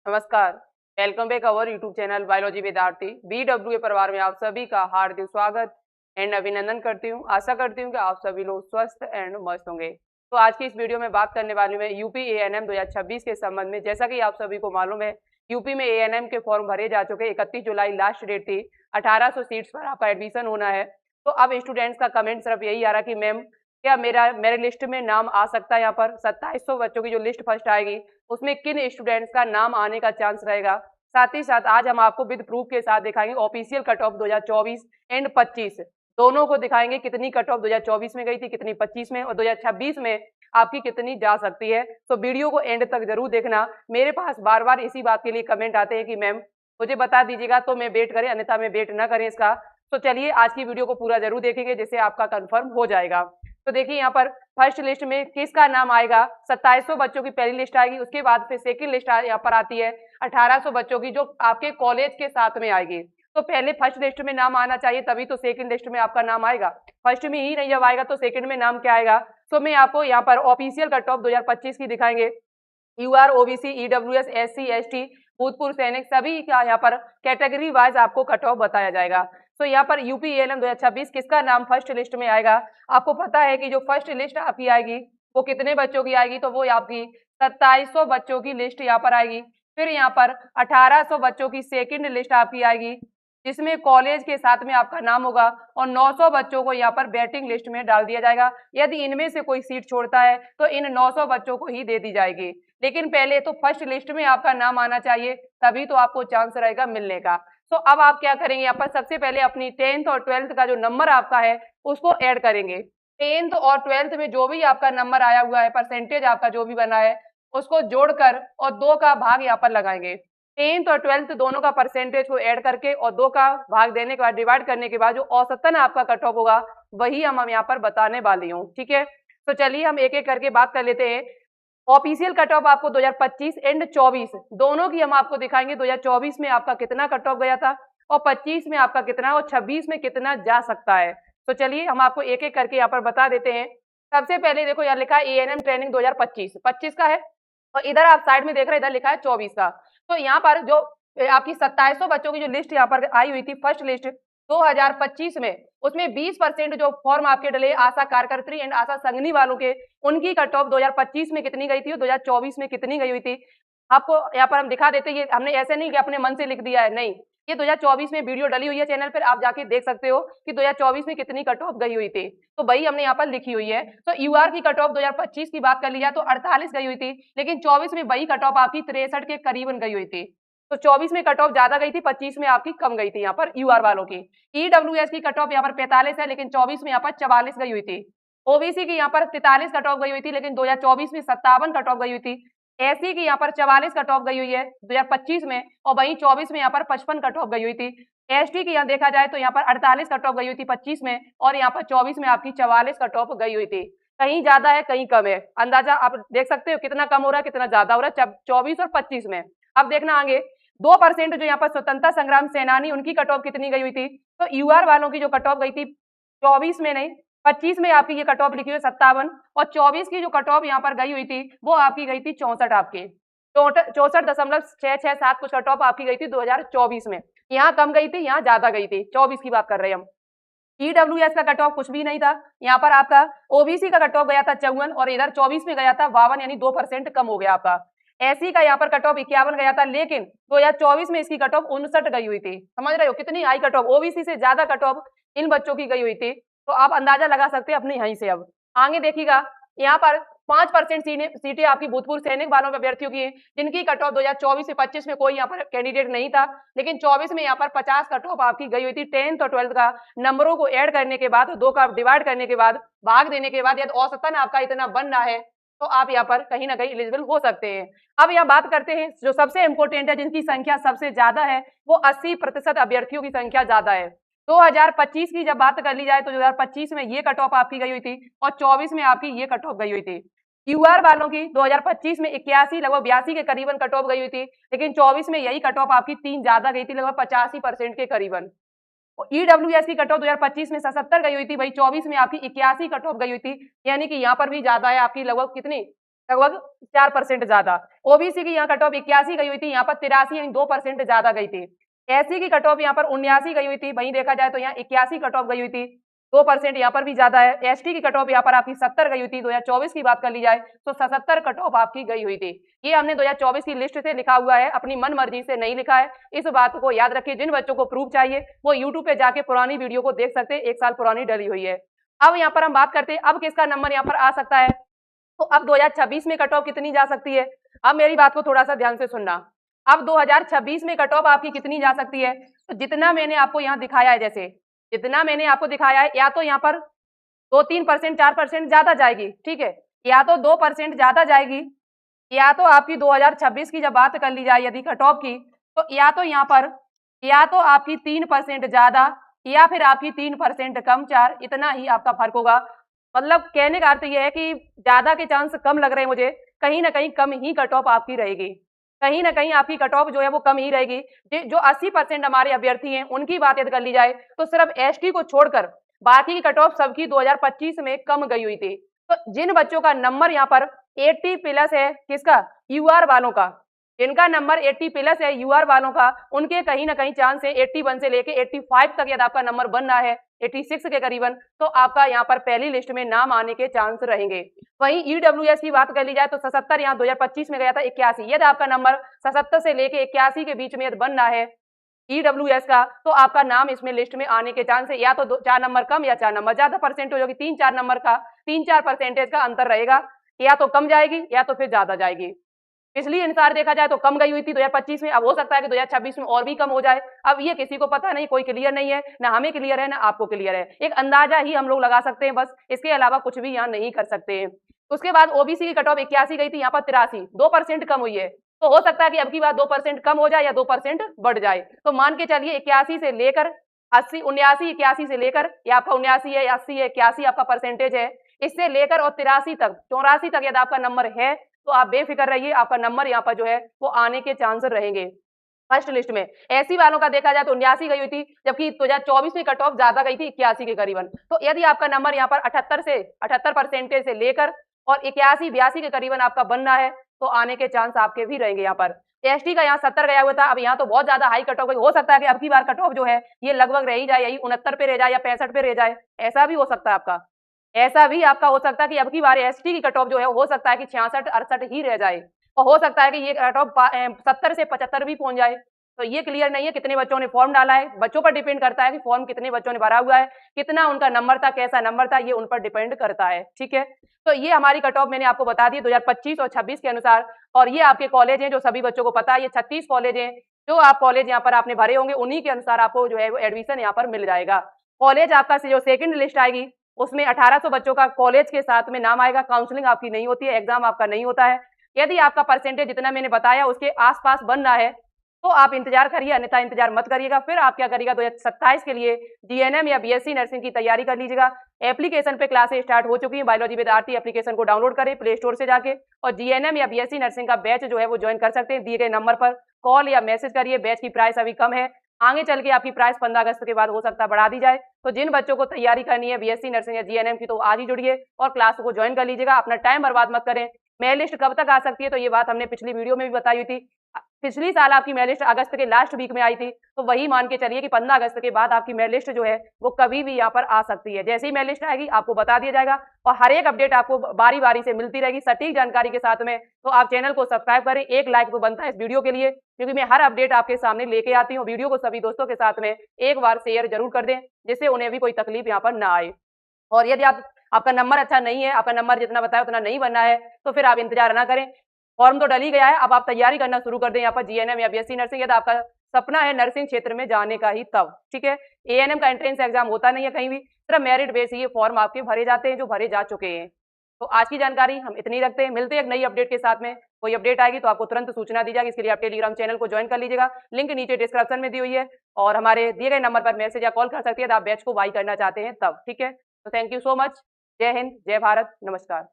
नमस्कार। Welcome back our YouTube channel biology विद्यार्थी BWA परिवार में आप सभी का हार्दिक स्वागत एंड अभिनंदन करती हूँ। आशा करती हूँ कि आप सभी लोग स्वस्थ एंड मस्त होंगे। तो आज की इस वीडियो में बात करने वाली हूँ यूपी ANM 2026 के संबंध में। जैसा कि आप सभी को मालूम है, यूपी में ANM के फॉर्म भरे जा चुके। 31 जुलाई लास्ट डेट थी। 1800 सीट्स पर आपका एडमिशन होना है। तो अब स्टूडेंट्स का कमेंट सिर्फ यही आ रहा कि मैम क्या मेरे लिस्ट में नाम आ सकता है। यहाँ पर 2700 बच्चों की जो लिस्ट फर्स्ट आएगी उसमें किन स्टूडेंट्स का नाम आने का चांस रहेगा। साथ ही साथ आज हम आपको विद प्रूफ के साथ दिखाएंगे ऑफिशियल कट ऑफ 2024 एंड 25 दोनों को दिखाएंगे। कितनी कट ऑफ 2024 में गई थी, कितनी 25 में और 2026 में आपकी कितनी जा सकती है। तो वीडियो को एंड तक जरूर देखना। मेरे पास बार बार इसी बात के लिए कमेंट आते हैं कि मैम मुझे बता दीजिएगा तो मैं वेट करें, अन्यथा मैं वेट न करें इसका। तो चलिए आज की वीडियो को पूरा जरूर देखेंगे जिससे आपका कंफर्म हो जाएगा। तो देखिए यहाँ पर फर्स्ट लिस्ट में किसका नाम आएगा। 2700 बच्चों की पहली लिस्ट आएगी, उसके बाद फिर सेकंड लिस्ट यहाँ पर आती है 1800 बच्चों की जो आपके कॉलेज के साथ में आएगी। तो पहले फर्स्ट लिस्ट में नाम आना चाहिए तभी तो सेकंड लिस्ट में आपका नाम आएगा। फर्स्ट में ही नहीं जब आएगा तो सेकंड में नाम क्या आएगा। तो मैं आपको यहाँ पर ऑफिशियल कट ऑफ 2025 की दिखाएंगे। UR OBC EWS SC ST भूतपूर्व सैनिक सभी का यहाँ पर कैटेगरी वाइज आपको कट ऑफ बताया जाएगा। तो यहाँ पर यूपी ANM 2026 किसका नाम फर्स्ट लिस्ट में आएगा। आपको पता है कि जो फर्स्ट लिस्ट आपकी आएगी वो कितने बच्चों की आएगी, तो वो आपकी 2700 बच्चों की लिस्ट यहाँ पर आएगी। फिर यहाँ पर 1800 बच्चों की सेकंड लिस्ट आपकी आएगी जिसमें कॉलेज के साथ में आपका नाम होगा और 900 बच्चों को यहाँ पर वेटिंग लिस्ट में डाल दिया जाएगा। यदि इनमें से कोई सीट छोड़ता है तो इन 900 बच्चों को ही दे दी जाएगी। लेकिन पहले तो फर्स्ट लिस्ट में आपका नाम आना चाहिए तभी तो आपको चांस रहेगा मिलने का। तो अब आप क्या करेंगे, यहाँ पर सबसे पहले अपनी 10th और 12th का जो नंबर आपका है उसको ऐड करेंगे। 10th और 12th में जो भी आपका नंबर आया हुआ है, परसेंटेज आपका जो भी बना है उसको जोड़कर और 2 का भाग यहाँ पर लगाएंगे। 10th और 12th दोनों का परसेंटेज को ऐड करके और 2 का भाग देने के बाद डिवाइड करने के बाद जो औसतन आपका कट ऑफ होगा वही हम यहाँ पर बताने वाली हूँ। ठीक है, तो चलिए हम एक एक करके बात कर लेते हैं। ऑफिशियल कट ऑफ आपको 2025 एंड 24 दोनों की हम आपको दिखाएंगे। 2024 में आपका कितना कट ऑफ गया था और 25 में आपका कितना और 26 में कितना जा सकता है। तो चलिए हम आपको एक एक करके यहाँ पर बता देते हैं। सबसे पहले देखो यहाँ लिखा है ANM ट्रेनिंग 2025 25 का है और इधर आप साइड में देख रहे हैं इधर लिखा है 24 का। तो यहाँ पर जो आपकी 2700 बच्चों की जो लिस्ट यहाँ पर आई हुई थी फर्स्ट लिस्ट 2025 में, उसमें 20% जो फॉर्म आपके डले आशा कार्यकर्त्री एंड आशा संघनी वालों के, उनकी कट ऑफ 2025 में कितनी गई थी और 2024 में कितनी गई हुई थी। आपको यहाँ पर हम दिखा देते हैं। ये हमने ऐसे नहीं कि अपने मन से लिख दिया है, नहीं, ये 2024 में वीडियो डली हुई है चैनल पर, आप जाके देख सकते हो कि 2024 में कितनी कट ऑफ गई हुई थी। तो वही हमने यहाँ पर लिखी हुई है। तो UR की कट ऑफ 2025 की बात कर ली जाए तो 48 गई हुई थी, लेकिन 24 में वही कट ऑफ आपकी 63 के करीबन गई हुई थी। तो 24 में कट ऑफ ज्यादा गई थी, 25 में आपकी कम गई थी यहाँ पर UR वालों की। EWS की कट ऑफ यहाँ पर 45 है, लेकिन 24 में यहाँ पर 44 गई हुई थी। OBC की यहाँ पर 43 कट ऑफ गई हुई थी, लेकिन 2024 में 57 कट ऑफ गई हुई थी। SC की यहाँ पर 44 कट ऑफ गई हुई है 2025 में, और वहीं 24 में यहाँ पर 55 कट ऑफ गई हुई थी। ST की यहाँ देखा जाए तो यहाँ पर 48 कट ऑफ गई हुई थी 25 में, और यहाँ पर 24 में आपकी 44 कट ऑफ गई हुई थी। कहीं ज्यादा है कहीं कम है, अंदाजा आप देख सकते हो कितना कम हो रहा है कितना ज्यादा हो रहा है 24 और 25 में। अब देखना आगे 2% जो यहाँ पर स्वतंत्रता संग्राम सेनानी, उनकी कट ऑफ कितनी गई हुई थी। तो UR वालों की जो कट ऑफ गई थी 24 में नहीं 25 में आपकी ये कट ऑफ लिखी हुई 57, और 24 की जो कट ऑफ यहाँ पर गई हुई थी वो आपकी गई थी 64 आपकी 64.667 कुछ कट ऑफ आपकी गई थी 2024 में। यहाँ कम गई थी यहाँ ज्यादा गई थी, 24 की बात कर रहे हैं हम। EWS का कट ऑफ कुछ भी नहीं था, यहाँ पर आपका OBC का कट ऑफ गया था 54 और इधर 24 में गया था 52, यानी 2% कम हो गया आपका। SC का यहाँ पर कट ऑफ 51 गया था, लेकिन 2024 में इसकी कट ऑफ 59 गई हुई थी। समझ रहे हो कितनी हाई कट ऑफ, OBC से ज्यादा कट ऑफ इन बच्चों की गई हुई थी। तो आप अंदाजा लगा सकते हैं अपनी यहीं से। अब आगे देखिएगा यहाँ पर 5% सीटें आपकी भूतपूर्व सैनिक वालों अभ्यर्थियों की, जिनकी कट ऑफ 2024 से 25 में कोई यहाँ पर कैंडिडेट नहीं था, लेकिन 24 में यहाँ पर 50 कट ऑफ आपकी गई हुई थी। 10th और 12th का नंबरों को ऐड करने के बाद 2 का डिवाइड करने के बाद भाग देने के बाद यदि औसतन आपका इतना बन रहा है तो आप यहाँ पर कहीं ना कहीं एलिजिबल हो सकते हैं। अब यहाँ बात करते हैं जो सबसे इंपॉर्टेंट है, जिनकी संख्या सबसे ज्यादा है, वो 80% अभ्यर्थियों की संख्या ज्यादा है। 2025 की जब बात कर ली जाए तो 2025 में ये कट ऑफ आपकी गई हुई थी और 24 में आपकी ये कट ऑफ गई हुई थी। UR वालों की 2025 में 81 लगभग 82 के करीबन कट ऑफ गई हुई थी, लेकिन 24 में यही कट ऑफ आपकी 3 ज्यादा गई थी, लगभग 85% के करीबन। EWS की कट ऑफ 2025 में 77 गई हुई थी, वही 24 में आपकी 81 कट ऑफ गई हुई थी, यानी कि यहाँ पर भी ज्यादा है आपकी, लगभग कितनी लगभग 4% ज्यादा। ओबीसी की यहाँ कट ऑफ 81 गई हुई थी, यहाँ पर 83 यानी 2% ज्यादा गई थी। एससी की कट ऑफ यहाँ पर 79 गई हुई थी, वहीं देखा जाए तो यहाँ 81 कट ऑफ गई हुई थी, 2% यहाँ पर भी ज्यादा है। एसटी की कट ऑफ यहाँ पर आपकी 70 गई हुई थी, 2024 की बात कर ली जाए तो 77 कट ऑफ आपकी गई हुई थी। ये हमने 2024 की लिस्ट से लिखा हुआ है, अपनी मन मर्जी से नहीं लिखा है। इस बात को याद रखिए, जिन बच्चों को प्रूफ चाहिए वो यूट्यूब पे जाके पुरानी वीडियो को देख सकते हैं, 1 साल पुरानी डली हुई है। अब यहाँ पर हम बात करते हैं अब किसका नंबर यहाँ पर आ सकता है। तो अब 2026 में कट ऑफ कितनी जा सकती है। अब मेरी बात को थोड़ा सा ध्यान से सुनना। अब 2026 में कट ऑफ आपकी कितनी जा सकती है, तो जितना मैंने आपको यहाँ दिखाया है, जैसे जितना मैंने आपको दिखाया है, या तो यहाँ पर 2-3%, 4% ज्यादा जाएगी, ठीक है, या तो 2% ज्यादा जाएगी, या तो आपकी 2026 की जब बात कर ली जाए यदि कट ऑफ की, तो या तो यहाँ पर या तो आपकी 3% ज्यादा या फिर आपकी 3% कम, 4, इतना ही आपका फर्क होगा। मतलब कहने का अर्थ यह है कि ज्यादा के चांस कम लग रहे हैं मुझे, कहीं ना कहीं कम ही कट ऑफ आपकी रहेगी, कहीं ना कहीं आपकी कट ऑफ जो है वो कम ही रहेगी। जो 80% हमारे अभ्यर्थी हैं उनकी बात यदि कर ली जाए तो सिर्फ एसटी को छोड़कर बाकी की कट ऑफ सबकी 2025 में कम गई हुई थी। तो जिन बच्चों का नंबर यहाँ पर 80 प्लस है, किसका, यूआर वालों का, जिनका नंबर 80 प्लस है यूआर वालों का, उनके कहीं ना कहीं चांस है 81 से लेके 85 तक यदि आपका नंबर बन रहा है 86 के करीबन, तो आपका यहाँ पर पहली लिस्ट में नाम आने के चांस रहेंगे। वहीं ईडब्ल्यूएस की बात कर ली जाए तो 77 यहाँ 2025 में गया था 81, यदि आपका नंबर 77 से लेके 81 के बीच में यदि बन रहा है ईडब्ल्यूएस का, तो आपका नाम इसमें लिस्ट में आने के चांस है, या तो 4 नंबर कम या 4 नंबर ज्यादा परसेंटेज होगी, 3-4 नंबर का 3-4% का अंतर रहेगा, या तो कम जाएगी या तो फिर ज्यादा जाएगी। पिछली अनुसार देखा जाए तो कम गई हुई थी 2025 में, अब हो सकता है कि 2026 में और भी कम हो जाए। अब ये किसी को पता नहीं, कोई क्लियर नहीं है, ना हमें क्लियर है ना आपको क्लियर है, एक अंदाजा ही हम लोग लगा सकते हैं बस, इसके अलावा कुछ भी यहाँ नहीं कर सकते हैं। उसके बाद ओबीसी की कट ऑफ 81 गई थी, यहाँ पर 83, 2% कम हुई है, तो हो सकता है कि अब की बार 2% कम हो जाए या 2% बढ़ जाए। तो मान के चलिए 81 से लेकर 80, 79, 81 से लेकर, या आपका 79 है, 80 है, 81 आपका परसेंटेज है, इससे लेकर और 83 तक, 84 तक यदि आपका नंबर है तो आप बेफिक्र रहिए, आपका नंबर यहाँ पर जो है वो आने के चांस रहेंगे फर्स्ट लिस्ट में। एससी वालों का देखा जाए तो 79 गई हुई थी, जबकि 2024 में कट ऑफ ज्यादा गई थी 81 के करीबन। तो यदि आपका नंबर यहाँ पर 78% से लेकर और 81-82 के करीबन आपका बनना है तो आने के चांस आपके भी रहेंगे। यहाँ पर एसटी का यहाँ 70 गया हुआ था, अब यहाँ तो बहुत ज्यादा हाई कट ऑफ गई, हो सकता है कि अब की बार कट ऑफ जो है ये लगभग रह ही जाए, यही 69 पे रह जाए या 65 पे रह जाए, ऐसा भी हो सकता है आपका, ऐसा भी आपका हो सकता है कि अब की बार एसटी की कट ऑफ जो है हो सकता है कि 66-68 ही रह जाए, और हो सकता है कि ये कट ऑफ 70 से 75 भी पहुंच जाए। तो ये क्लियर नहीं है कितने बच्चों ने फॉर्म डाला है, बच्चों पर डिपेंड करता है कि फॉर्म कितने बच्चों ने भरा हुआ है, कितना उनका नंबर था, कैसा नंबर था, ये उन पर डिपेंड करता है, ठीक है। तो ये हमारी कट ऑफ मैंने आपको बता दी 2025 और 26 के अनुसार, और ये आपके कॉलेज हैं जो सभी बच्चों को पता है, ये 36 कॉलेज हैं, जो आप कॉलेज यहाँ पर आपने भरे होंगे उन्हीं के अनुसार आपको जो है वो एडमिशन यहाँ पर मिल जाएगा। कॉलेज आपका जो सेकंड लिस्ट आएगी उसमें 1800 बच्चों का कॉलेज के साथ में नाम आएगा, काउंसलिंग आपकी नहीं होती है, एग्जाम आपका नहीं होता है। यदि आपका परसेंटेज जितना मैंने बताया उसके आसपास बन रहा है तो आप इंतजार करिए, अन्यथा इंतजार मत करिएगा। फिर आप क्या करिएगा, 2027 के लिए जीएनएम या बीएससी नर्सिंग की तैयारी कर लीजिएगा। एप्लीकेशन पे क्लासेस स्टार्ट हो चुकी है, बायोलॉजी विद आरती एप्लीकेशन को डाउनलोड करें प्ले स्टोर से जाके, और जीएनएम या बीएससी नर्सिंग का बैच जो है वो ज्वाइन कर सकते हैं। दिए गए नंबर पर कॉल या मैसेज करिए, बैच की प्राइस अभी कम है, आगे चल के आपकी प्राइस 15 अगस्त के बाद हो सकता है बढ़ा दी जाए। तो जिन बच्चों को तैयारी करनी है बीएससी नर्सिंग या जीएनएम की, तो आज ही जुड़िए और क्लास को ज्वाइन कर लीजिएगा, अपना टाइम बर्बाद मत करें। मेल लिस्ट कब तक आ सकती है, तो ये बात हमने पिछली वीडियो में भी बताई हुई थी। पिछली साल आपकी मेल लिस्ट अगस्त के लास्ट वीक में आई थी, तो वही मान के चलिए कि 15 अगस्त के बाद आपकी मेल लिस्ट जो है वो कभी भी यहाँ पर आ सकती है। जैसे ही मेल लिस्ट आएगी आपको बता दिया जाएगा, और हर एक अपडेट आपको बारी बारी से मिलती रहेगी सटीक जानकारी के साथ में। तो आप चैनल को सब्सक्राइब करें, एक लाइक तो बनता है इस वीडियो के लिए, क्योंकि मैं हर अपडेट आपके सामने लेके आती हूँ। वीडियो को सभी दोस्तों के साथ में एक बार शेयर जरूर कर दें, जिससे उन्हें भी कोई तकलीफ यहाँ पर ना आए। और यदि आपका नंबर अच्छा नहीं है, आपका नंबर जितना बताया उतना नहीं बनना है, तो फिर आप इंतजार ना करें, फॉर्म तो डल ही गया है, अब आप तैयारी करना शुरू कर दें यहाँ पर जीएनएम या बीएससी नर्सिंग, यदि आपका सपना है नर्सिंग क्षेत्र में जाने का ही तब, ठीक है। एएनएम का एंट्रेंस एग्जाम होता नहीं है कहीं भी, सिर्फ मेरिट बेस ये फॉर्म आपके भरे जाते हैं जो भरे जा चुके हैं। तो आज की जानकारी हम इतनी रखते हैं, मिलते हैं एक नई अपडेट के साथ में। कोई अपडेट आएगी तो आपको तुरंत सूचना दी जाएगी, इसके लिए आप टेलीग्राम चैनल को ज्वाइन कर लीजिएगा, लिंक नीचे डिस्क्रिप्शन में दी हुई है, और हमारे दिए गए नंबर पर मैसेज या कॉल कर सकते हैं आप बैच को बाई करना चाहते हैं तब, ठीक है। तो थैंक यू सो मच, जय हिंद, जय भारत, नमस्कार।